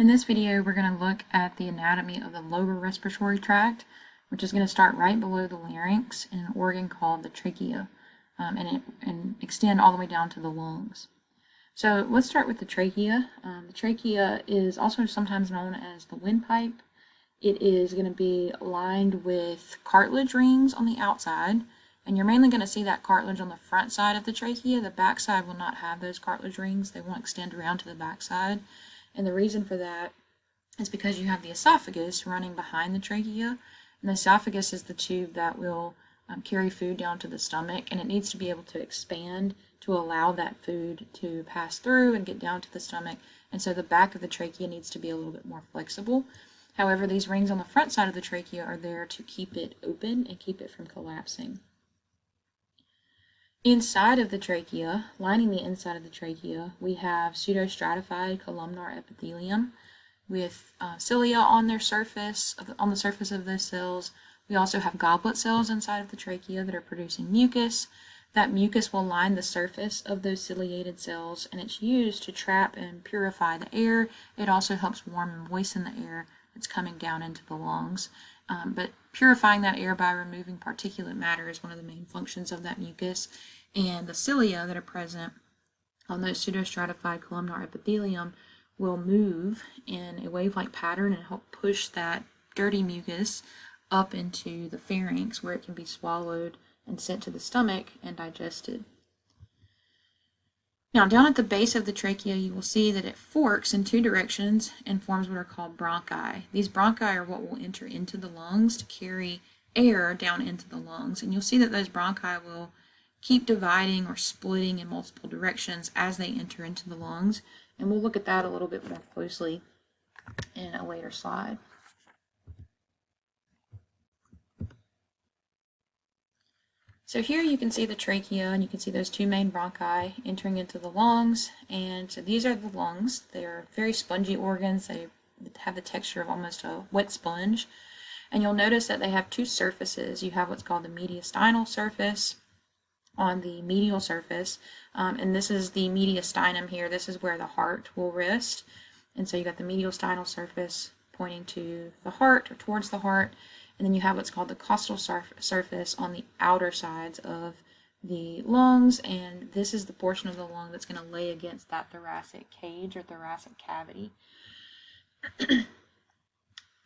In this video, we're going to look at the anatomy of the lower respiratory tract, which is going to start right below the larynx in an organ called the trachea, and extend all the way down to the lungs. So let's start with the trachea. The trachea is also sometimes known as the windpipe. It is going to be lined with cartilage rings on the outside, and you're mainly going to see that cartilage on the front side of the trachea. The back side will not have those cartilage rings. They won't extend around to the back side. And the reason for that is because you have the esophagus running behind the trachea, and the esophagus is the tube that will carry food down to the stomach, and it needs to be able to expand to allow that food to pass through and get down to the stomach, and so the back of the trachea needs to be a little bit more flexible. However, these rings on the front side of the trachea are there to keep it open and keep it from collapsing. Inside of the trachea, lining the inside of the trachea, we have pseudostratified columnar epithelium with cilia on their surface, on the surface of those cells. We also have goblet cells inside of the trachea that are producing mucus. That mucus will line the surface of those ciliated cells, and it's used to trap and purify the air. It also helps warm and moisten the air that's coming down into the lungs. But purifying that air by removing particulate matter is one of the main functions of that mucus, and the cilia that are present on those pseudostratified columnar epithelium will move in a wave-like pattern and help push that dirty mucus up into the pharynx, where it can be swallowed and sent to the stomach and digested. Now, down at the base of the trachea, you will see that it forks in two directions and forms what are called bronchi. These bronchi are what will enter into the lungs to carry air down into the lungs, and you'll see that those bronchi will keep dividing or splitting in multiple directions as they enter into the lungs, and we'll look at that a little bit more closely in a later slide. So here you can see the trachea, and you can see those two main bronchi entering into the lungs, and so these are the lungs. They're very spongy organs. They have the texture of almost a wet sponge, and you'll notice that they have two surfaces. You have what's called the mediastinal surface on the medial surface, and this is the mediastinum here. This is where the heart will rest, and so you got the mediastinal surface pointing to the heart or towards the heart. And then you have what's called the costal surface on the outer sides of the lungs, and this is the portion of the lung that's going to lay against that thoracic cage or thoracic cavity.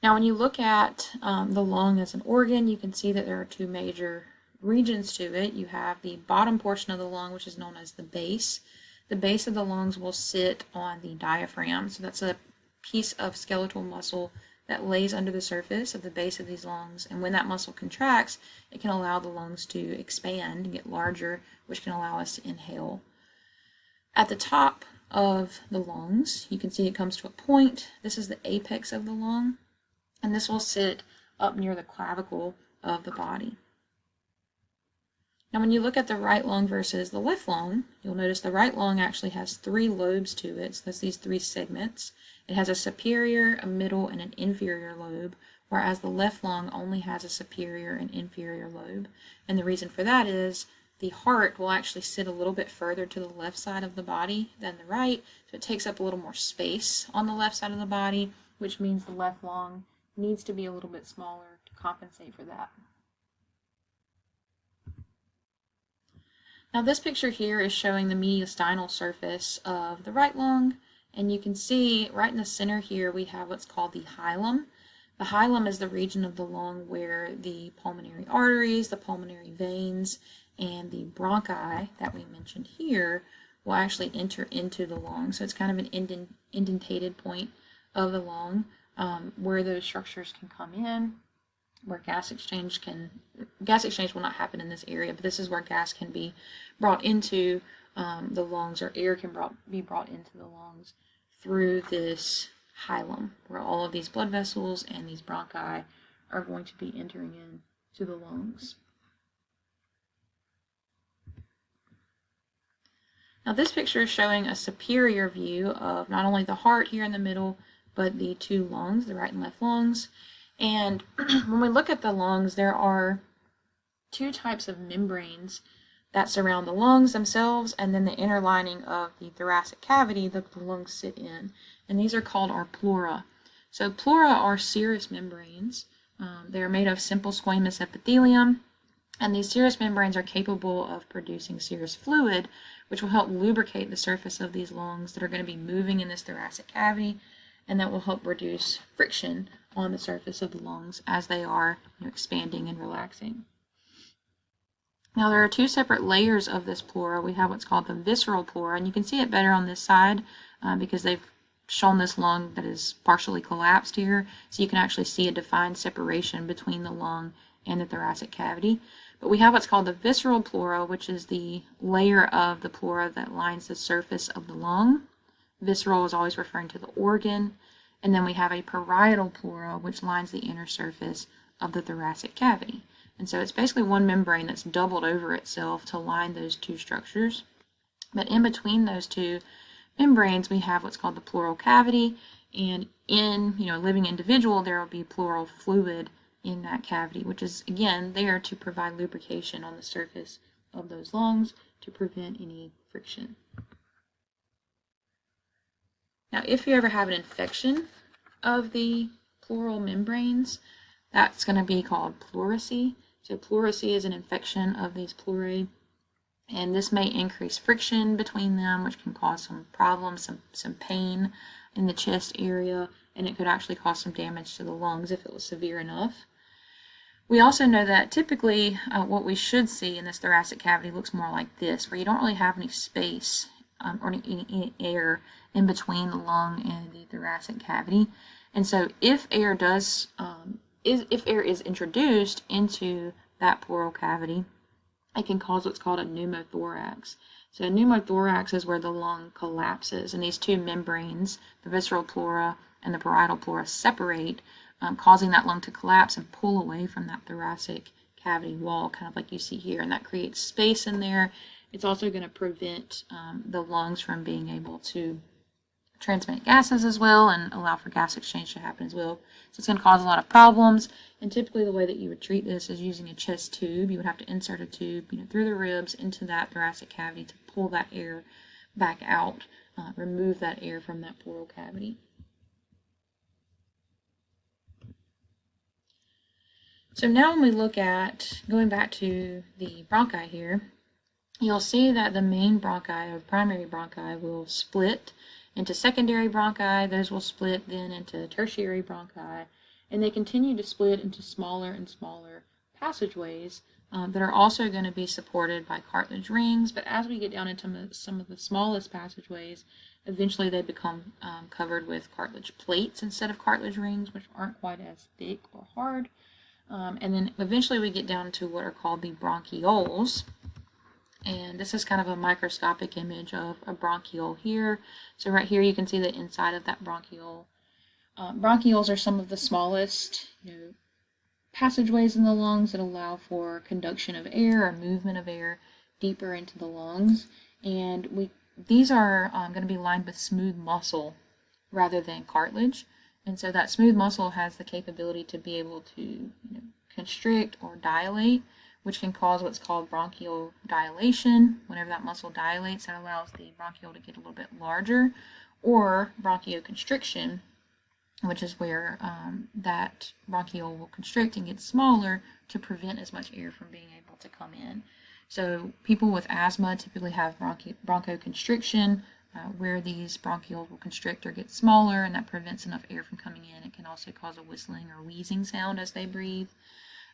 Now, when you look at the lung as an organ, you can see that there are two major regions to it. You have the bottom portion of the lung, which is known as the base. The base of the lungs will sit on the diaphragm, so that's a piece of skeletal muscle that lays under the surface of the base of these lungs, and when that muscle contracts, it can allow the lungs to expand and get larger, which can allow us to inhale. At the top of the lungs, you can see it comes to a point. This is the apex of the lung, and this will sit up near the clavicle of the body. Now, when you look at the right lung versus the left lung, you'll notice the right lung actually has three lobes to it. So that's these three segments. It has a superior, a middle, and an inferior lobe, whereas the left lung only has a superior and inferior lobe. And the reason for that is the heart will actually sit a little bit further to the left side of the body than the right, so it takes up a little more space on the left side of the body, which means the left lung needs to be a little bit smaller to compensate for that. Now, this picture here is showing the mediastinal surface of the right lung, and you can see right in the center here we have what's called the hilum. The hilum is the region of the lung where the pulmonary arteries, the pulmonary veins, and the bronchi that we mentioned here will actually enter into the lung. So it's kind of an indentated point of the lung where those structures can come in, where gas exchange will not happen in this area, but this is where gas can be brought into the lungs, or air can be brought into the lungs through this hilum, where all of these blood vessels and these bronchi are going to be entering into the lungs. Now, this picture is showing a superior view of not only the heart here in the middle, but the two lungs, the right and left lungs. And when we look at the lungs, there are two types of membranes that surround the lungs themselves, and then the inner lining of the thoracic cavity that the lungs sit in. And these are called our pleura. So pleura are serous membranes. They are made of simple squamous epithelium, and these serous membranes are capable of producing serous fluid, which will help lubricate the surface of these lungs that are going to be moving in this thoracic cavity, and that will help reduce friction on the surface of the lungs as they are expanding and relaxing. Now there are two separate layers of this pleura. We have what's called the visceral pleura, and you can see it better on this side because they've shown this lung that is partially collapsed here, so you can actually see a defined separation between the lung and the thoracic cavity. But we have what's called the visceral pleura, which is the layer of the pleura that lines the surface of the lung. Visceral is always referring to the organ. And then we have a parietal pleura, which lines the inner surface of the thoracic cavity. And so it's basically one membrane that's doubled over itself to line those two structures. But in between those two membranes, we have what's called the pleural cavity. And in a living individual, there will be pleural fluid in that cavity, which is, again, there to provide lubrication on the surface of those lungs to prevent any friction. Now, if you ever have an infection of the pleural membranes, that's going to be called pleurisy. So pleurisy is an infection of these pleurae, and this may increase friction between them, which can cause some problems, some pain in the chest area, and it could actually cause some damage to the lungs if it was severe enough. We also know that typically what we should see in this thoracic cavity looks more like this, where you don't really have any space or any air in between the lung and the thoracic cavity. And so if air is introduced into that pleural cavity, it can cause what's called a pneumothorax. So a pneumothorax is where the lung collapses, and these two membranes, the visceral pleura and the parietal pleura, separate, causing that lung to collapse and pull away from that thoracic cavity wall, kind of like you see here, and that creates space in there. It's also going to prevent the lungs from being able to transmit gases as well and allow for gas exchange to happen as well. So it's going to cause a lot of problems, and typically the way that you would treat this is using a chest tube. You would have to insert a tube through the ribs into that thoracic cavity to pull that air back out, remove that air from that pleural cavity. So now when we look at, going back to the bronchi here, you'll see that the main bronchi or primary bronchi will split into secondary bronchi. Those will split then into tertiary bronchi, and they continue to split into smaller and smaller passageways that are also going to be supported by cartilage rings. But as we get down into some of the smallest passageways, eventually they become covered with cartilage plates instead of cartilage rings, which aren't quite as thick or hard. And then eventually we get down to what are called the bronchioles. And this is kind of a microscopic image of a bronchiole here. So right here you can see the inside of that bronchiole. Bronchioles are some of the smallest passageways in the lungs that allow for conduction of air or movement of air deeper into the lungs. And these are going to be lined with smooth muscle rather than cartilage. And so that smooth muscle has the capability to be able to constrict or dilate, which can cause what's called bronchial dilation. Whenever that muscle dilates, that allows the bronchiole to get a little bit larger, or bronchioconstriction, which is where that bronchiole will constrict and get smaller to prevent as much air from being able to come in. So people with asthma typically have bronchoconstriction, where these bronchioles will constrict or get smaller, and that prevents enough air from coming in. It can also cause a whistling or wheezing sound as they breathe.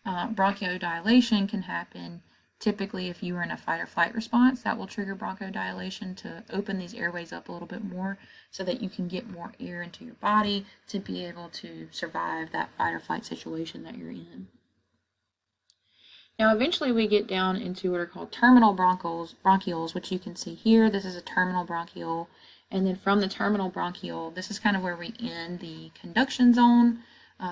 Bronchodilation can happen typically if you are in a fight or flight response. That will trigger bronchodilation to open these airways up a little bit more so that you can get more air into your body to be able to survive that fight or flight situation that you're in. Now eventually we get down into what are called terminal bronchioles, which you can see here. This is a terminal bronchiole, and then from the terminal bronchiole, this is kind of where we end the conduction zone.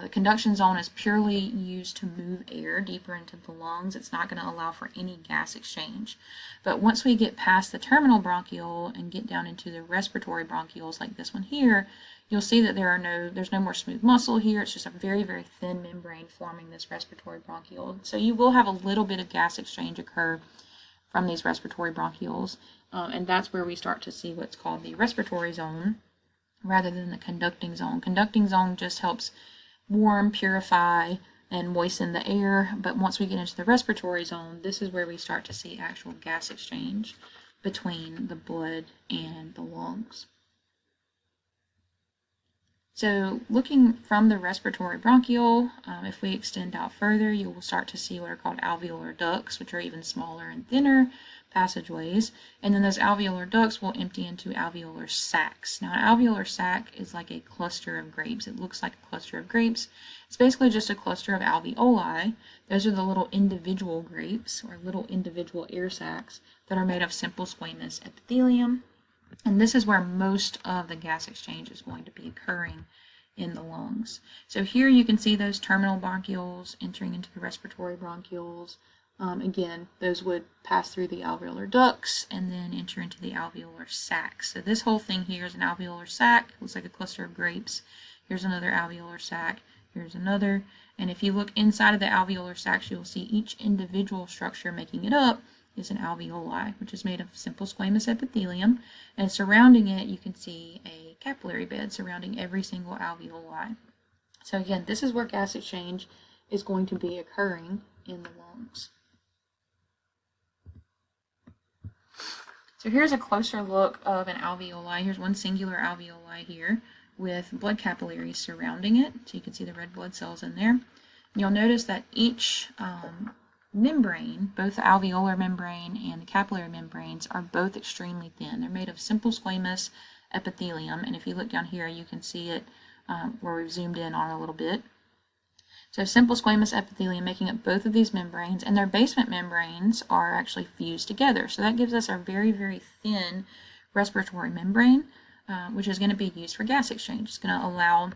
The conduction zone is purely used to move air deeper into the lungs. It's not going to allow for any gas exchange. But once we get past the terminal bronchiole and get down into the respiratory bronchioles like this one here, you'll see that there's no more smooth muscle here. It's just a very, very thin membrane forming this respiratory bronchiole. So you will have a little bit of gas exchange occur from these respiratory bronchioles, and that's where we start to see what's called the respiratory zone rather than the conducting zone. Conducting zone just helps warm, purify, and moisten the air, but once we get into the respiratory zone, this is where we start to see actual gas exchange between the blood and the lungs. So looking from the respiratory bronchiole, if we extend out further, you will start to see what are called alveolar ducts, which are even smaller and thinner passageways. And then those alveolar ducts will empty into alveolar sacs. Now, an alveolar sac is like a cluster of grapes. It looks like a cluster of grapes. It's basically just a cluster of alveoli. Those are the little individual grapes or little individual air sacs that are made of simple squamous epithelium. And this is where most of the gas exchange is going to be occurring in the lungs. So here you can see those terminal bronchioles entering into the respiratory bronchioles. Again, those would pass through the alveolar ducts and then enter into the alveolar sacs. So this whole thing here is an alveolar sac. Looks like a cluster of grapes. Here's another alveolar sac. Here's another. And if you look inside of the alveolar sacs, you'll see each individual structure making it up is an alveoli, which is made of simple squamous epithelium, and surrounding it you can see a capillary bed surrounding every single alveoli. So again, this is where gas exchange is going to be occurring in the lungs. So here's a closer look of an alveoli. Here's one singular alveoli here with blood capillaries surrounding it, so you can see the red blood cells in there. And you'll notice that each membrane, both the alveolar membrane and the capillary membranes, are both extremely thin. They're made of simple squamous epithelium, and if you look down here you can see it where we've zoomed in on a little bit. So simple squamous epithelium making up both of these membranes, and their basement membranes are actually fused together. So that gives us our very, very thin respiratory membrane, which is going to be used for gas exchange. It's going to allow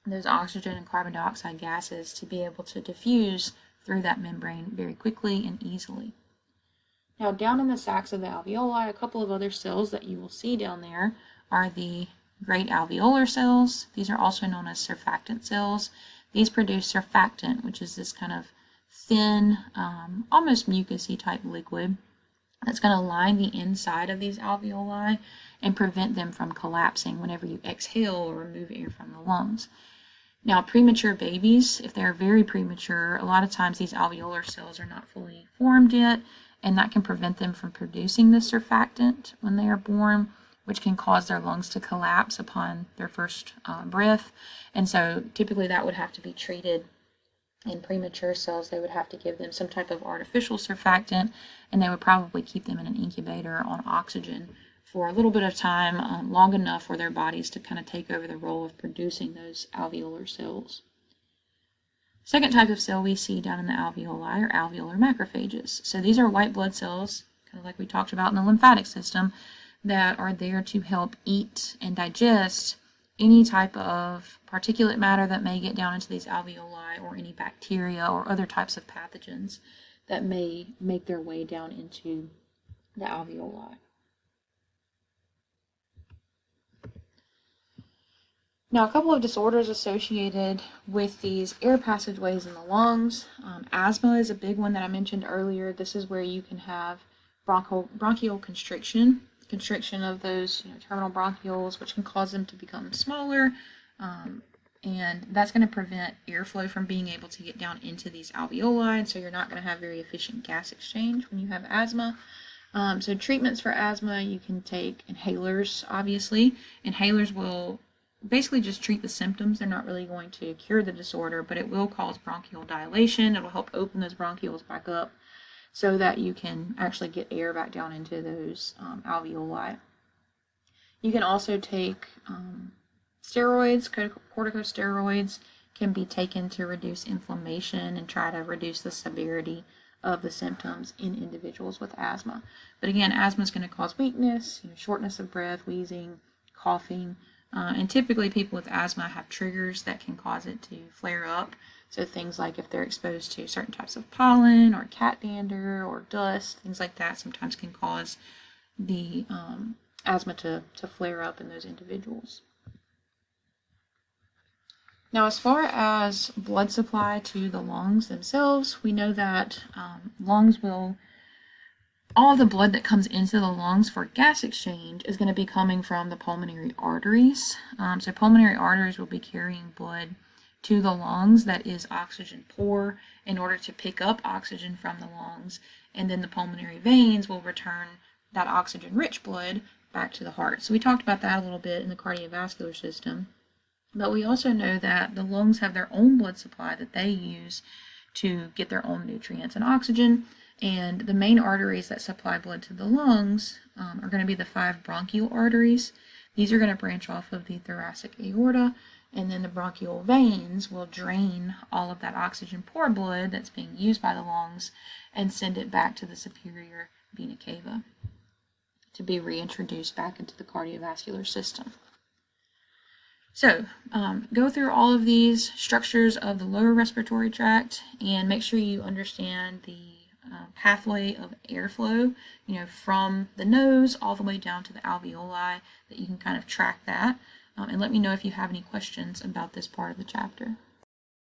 those oxygen and carbon dioxide gases to be able to diffuse through that membrane very quickly and easily. Now down in the sacs of the alveoli, a couple of other cells that you will see down there are the great alveolar cells. These are also known as surfactant cells. These produce surfactant, which is this kind of thin, almost mucousy type liquid that's going to line the inside of these alveoli and prevent them from collapsing whenever you exhale or remove air from the lungs. Now, premature babies, if they're very premature, a lot of times these alveolar cells are not fully formed yet, and that can prevent them from producing the surfactant when they are born, which can cause their lungs to collapse upon their first breath. And so typically that would have to be treated in premature cells. They would have to give them some type of artificial surfactant, and they would probably keep them in an incubator on oxygen for a little bit of time, long enough for their bodies to kind of take over the role of producing those alveolar cells. Second type of cell we see down in the alveoli are alveolar macrophages. So these are white blood cells, kind of like we talked about in the lymphatic system, that are there to help eat and digest any type of particulate matter that may get down into these alveoli, or any bacteria or other types of pathogens that may make their way down into the alveoli. Now, a couple of disorders associated with these air passageways in the lungs. Asthma is a big one that I mentioned earlier. This is where you can have bronchial constriction of those terminal bronchioles, which can cause them to become smaller, and that's going to prevent airflow from being able to get down into these alveoli, and so you're not going to have very efficient gas exchange when you have asthma. So treatments for asthma, you can take inhalers, obviously. Inhalers will basically just treat the symptoms. They're not really going to cure the disorder, but it will cause bronchial dilation. It will help open those bronchioles back up so that you can actually get air back down into those alveoli. You can also take steroids. Corticosteroids can be taken to reduce inflammation and try to reduce the severity of the symptoms in individuals with asthma. But again, asthma is going to cause weakness, shortness of breath, wheezing, coughing, and typically people with asthma have triggers that can cause it to flare up. So things like if they're exposed to certain types of pollen or cat dander or dust, things like that sometimes can cause the asthma to flare up in those individuals. Now, as far as blood supply to the lungs themselves, we know that lungs will all the blood that comes into the lungs for gas exchange is going to be coming from the pulmonary arteries. So pulmonary arteries will be carrying blood to the lungs that is oxygen poor in order to pick up oxygen from the lungs, and then the pulmonary veins will return that oxygen-rich blood back to the heart. So we talked about that a little bit in the cardiovascular system, but we also know that the lungs have their own blood supply that they use to get their own nutrients and oxygen, and the main arteries that supply blood to the lungs are going to be the 5 bronchial arteries. These are going to branch off of the thoracic aorta, and then the bronchial veins will drain all of that oxygen-poor blood that's being used by the lungs and send it back to the superior vena cava to be reintroduced back into the cardiovascular system. So go through all of these structures of the lower respiratory tract and make sure you understand the pathway of airflow, from the nose all the way down to the alveoli, that you can kind of track that. And let me know if you have any questions about this part of the chapter.